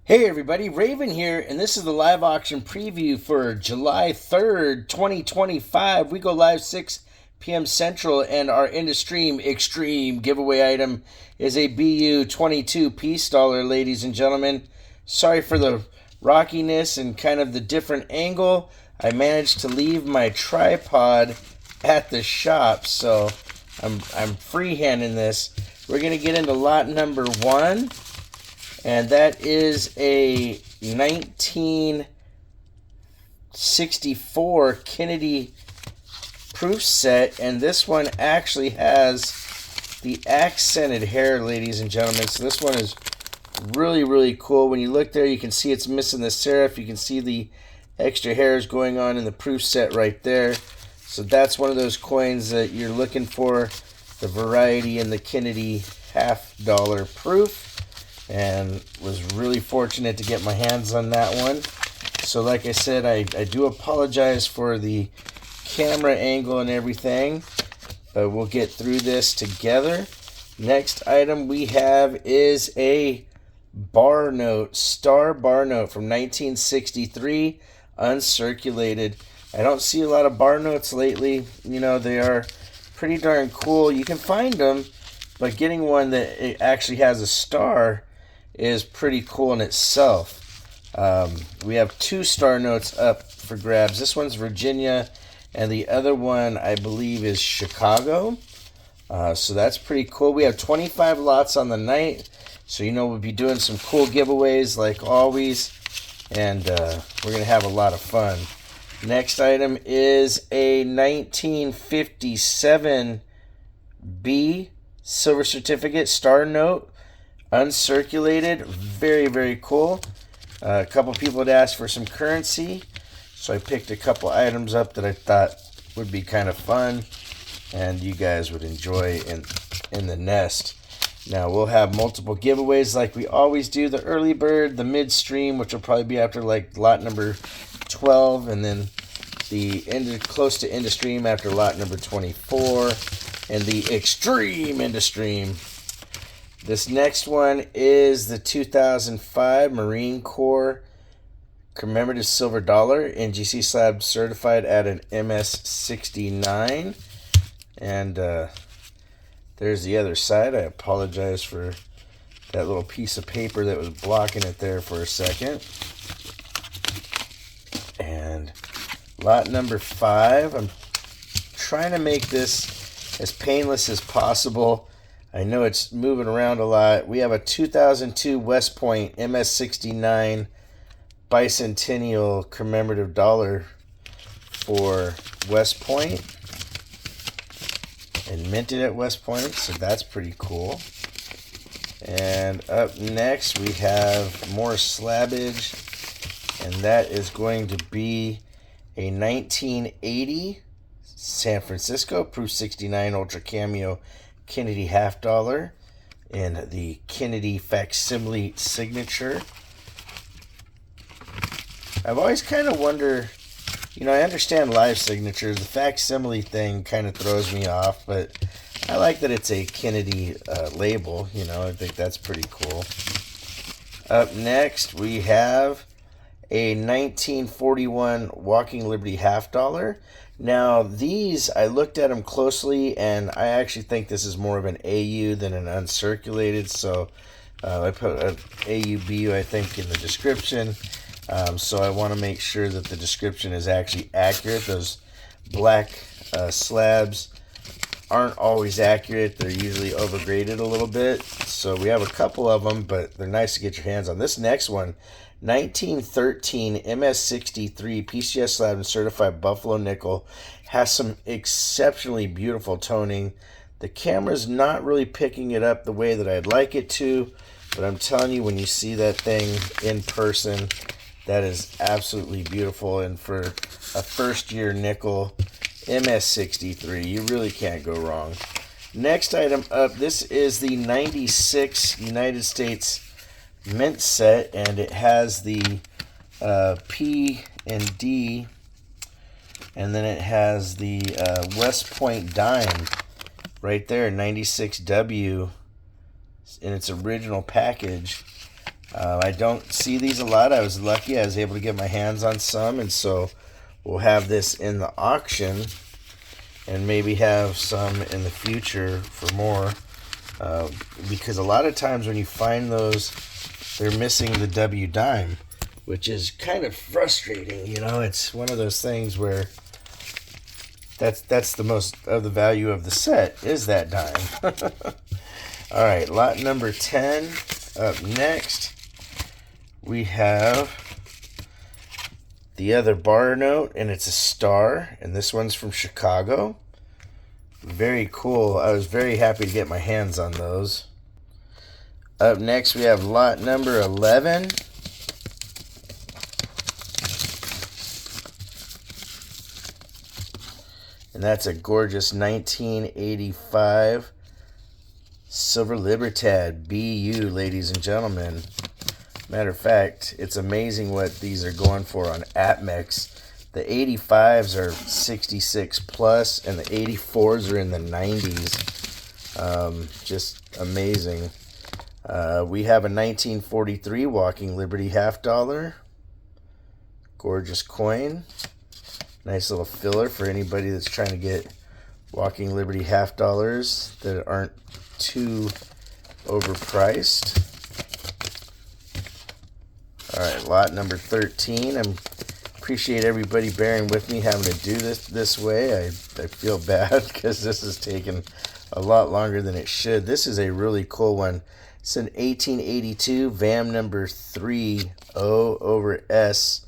Hey everybody, Raven here, and this is the live auction preview for July 3rd, 2025. We go live 6 p.m. Central, and our Industream Extreme giveaway item is a BU 22 Peace Dollar, ladies and gentlemen. Sorry for the rockiness and kind of the different angle. I managed to leave my tripod at the shop, so I'm freehanding this. We're going to get into lot number one. And that is a 1964 Kennedy proof set. And this one actually has the accented hair, ladies and gentlemen. So this one is really, really cool. When you look there, you can see it's missing the serif. You can see the extra hairs going on in the proof set right there. So that's one of those coins that you're looking for, the variety in the Kennedy $half proof. And was really fortunate to get my hands on that one. So like I said, I do apologize for the camera angle and everything, but we'll get through this together. Next item we have is a bar note, star bar note from 1963, uncirculated. I don't see a lot of bar notes lately. You know, they are pretty darn cool. You can find them, but getting one that it actually has a star is pretty cool in itself. We have two star notes up for grabs. This one's Virginia, and the other one I believe is Chicago. So that's pretty cool. We have 25 lots on the night, so you know we'll be doing some cool giveaways like always, and we're gonna have a lot of fun. Next item is a 1957 B silver certificate star note, uncirculated. Very, very cool. A couple people had asked for some currency, so I picked a couple items up that I thought would be kind of fun and you guys would enjoy in the nest. Now we'll have multiple giveaways like we always do. The early bird, the midstream, which will probably be after like lot number 12, and then the close to Industream after lot number 24, and the extreme Industream. This next one is the 2005 Marine Corps commemorative silver dollar, NGC slab certified at an MS69. And there's the other side. I apologize for that little piece of paper that was blocking it there for a second. And lot number 5. I'm trying to make this as painless as possible. I know it's moving around a lot. We have a 2002 West Point MS69 bicentennial commemorative dollar for West Point and minted at West Point, so that's pretty cool. And up next we have more slabbage, and that is going to be a 1980 San Francisco Proof 69 Ultra Cameo Kennedy $half in the Kennedy facsimile signature. I've always kind of wondered, you know, I understand live signatures. The facsimile thing kind of throws me off, but I like that it's a Kennedy label. You know, I think that's pretty cool. Up next, we have a 1941 Walking Liberty $half. Now, these, I looked at them closely, and I actually think this is more of an AU than an uncirculated, so I put an AUBU, I think, in the description. So I want to make sure that the description is actually accurate. Those black slabs aren't always accurate. They're usually overgraded a little bit. So we have a couple of them, but they're nice to get your hands on. This next one, 1913 MS63 PCS slab and certified Buffalo nickel, has some exceptionally beautiful toning. The camera's not really picking it up the way that I'd like it to, but I'm telling you, when you see that thing in person, that is absolutely beautiful. And for a first year nickel MS63, you really can't go wrong. Next item up, this is the 96 United States Mint set, and it has the P and D, and then it has the West Point dime right there, 96W in its original package. I don't see these a lot. I was lucky. I was able to get my hands on some, and so we'll have this in the auction and maybe have some in the future for more. Because a lot of times when you find those, they're missing the W dime, which is kind of frustrating. You know, it's one of those things where that's the most of the value of the set is that dime. All right, lot number 10 up next. We have the other bar note, and it's a star, and this one's from Chicago. Very cool. I was very happy to get my hands on those. Up next, we have lot number 11. And that's a gorgeous 1985 Silver Libertad BU, ladies and gentlemen. Matter of fact, it's amazing what these are going for on APMEX. The 85s are 66 plus, and the 84s are in the 90s. Just amazing. We have a 1943 Walking Liberty half dollar. Gorgeous coin. Nice little filler for anybody that's trying to get Walking Liberty half dollars that aren't too overpriced. All right, lot number 13. I appreciate everybody bearing with me having to do this way. I feel bad because this is taking a lot longer than it should. This is a really cool one. It's an 1882 VAM number 3 O over S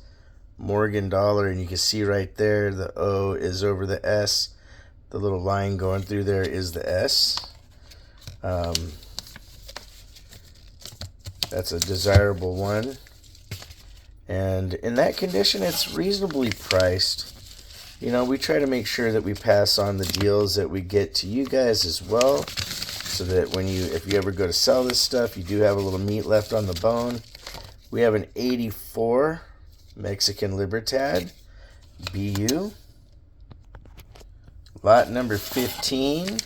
Morgan dollar, and you can see right there the O is over the S. The little line going through there is the S. That's a desirable one. And in that condition, it's reasonably priced. You know, we try to make sure that we pass on the deals that we get to you guys as well, so that if you ever go to sell this stuff, you do have a little meat left on the bone. We have an 84 Mexican Libertad BU. Lot number 15.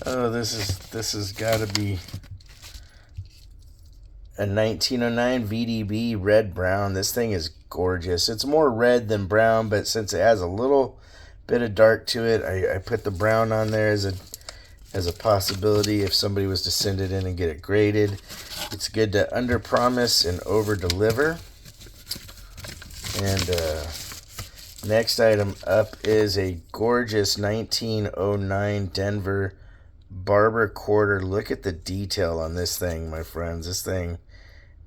Oh, this has got to be a 1909 VDB red brown. This thing is gorgeous. It's more red than brown, but since it has a little bit of dark to it, I put the brown on there as a possibility if somebody was to send it in and get it graded. It's good to under promise and over deliver. And next item up is a gorgeous 1909 Denver Barber quarter. Look at the detail on this thing, my friends. This thing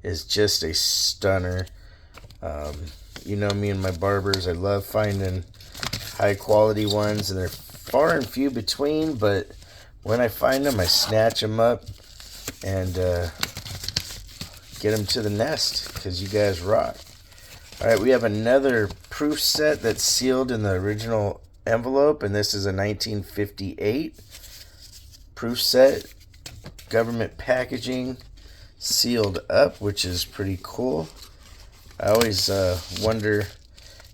is just a stunner. You know me and my barbers. I love finding high quality ones, and they're far and few between, but when I find them, I snatch them up and get them to the nest because you guys rock. All right, we have another proof set that's sealed in the original envelope, and this is a 1958 proof set, government packaging, sealed up, which is pretty cool. I always wonder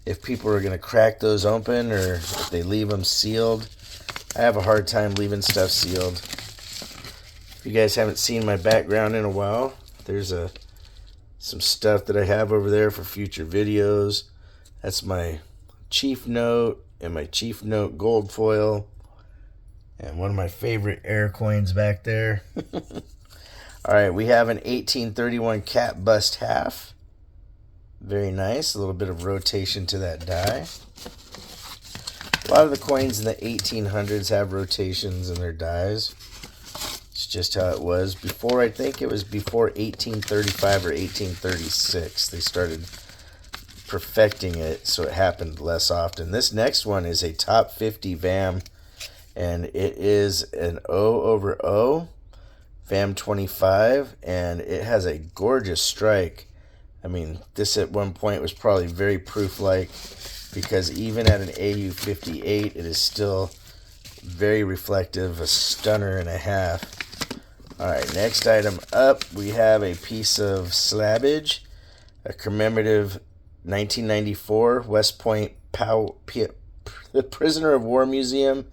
if people are going to crack those open or if they leave them sealed. I have a hard time leaving stuff sealed. If you guys haven't seen my background in a while, there's some stuff that I have over there for future videos. That's my Chief Note and my Chief Note gold foil. And one of my favorite air coins back there. All right, we have an 1831 cap bust half. Very nice. A little bit of rotation to that die. A lot of the coins in the 1800s have rotations in their dies. It's just how it was. Before, I think it was before 1835 or 1836, they started perfecting it so it happened less often. This next one is a top 50 VAM, and it is an O over O, VAM 25, and it has a gorgeous strike. I mean, this at one point was probably very proof-like, because even at an AU 58, it is still very reflective, a stunner and a half. All right, next item up, we have a piece of slabbage, a commemorative 1994 West Point the Prisoner of War Museum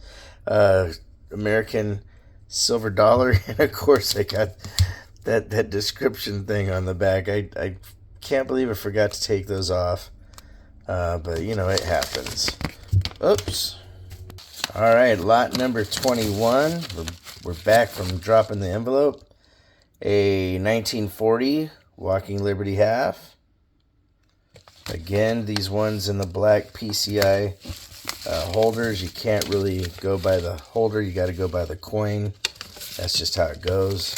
American silver dollar. And of course I got that description thing on the back. I can't believe I forgot to take those off. But you know, it happens. Oops. All right, lot number 21. We're back from dropping the envelope. A 1940 Walking Liberty half. Again, these ones in the black PCI holders. You can't really go by the holder. You got to go by the coin. That's just how it goes.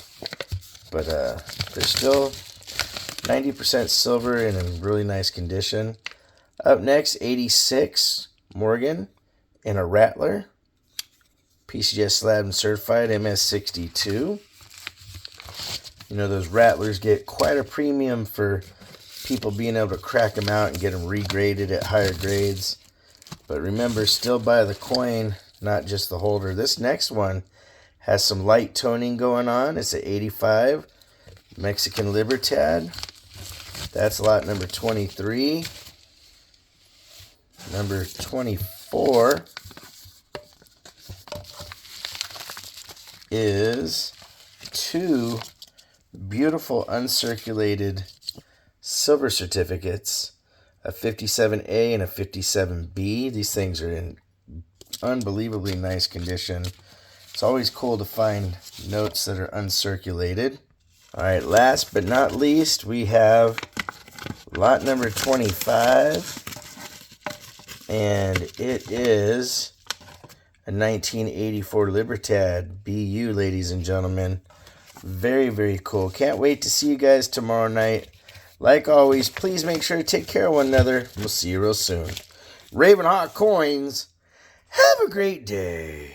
But they're still 90% silver and in really nice condition. Up next, 86 Morgan in a Rattler. PCS slab and certified MS62. You know, those Rattlers get quite a premium for people being able to crack them out and get them regraded at higher grades. But remember, still buy the coin, not just the holder. This next one has some light toning going on. It's an 85 Mexican Libertad. That's lot number 23. Number 24 is two beautiful uncirculated silver certificates, a 57A and a 57B. These things are in unbelievably nice condition. It's always cool to find notes that are uncirculated. All right, last but not least, we have lot number 25, and it is a 1984 Libertad BU, ladies and gentlemen. Very, very cool. Can't wait to see you guys tomorrow night. Like always, please make sure to take care of one another. We'll see you real soon. Ravenhawk Coins, have a great day.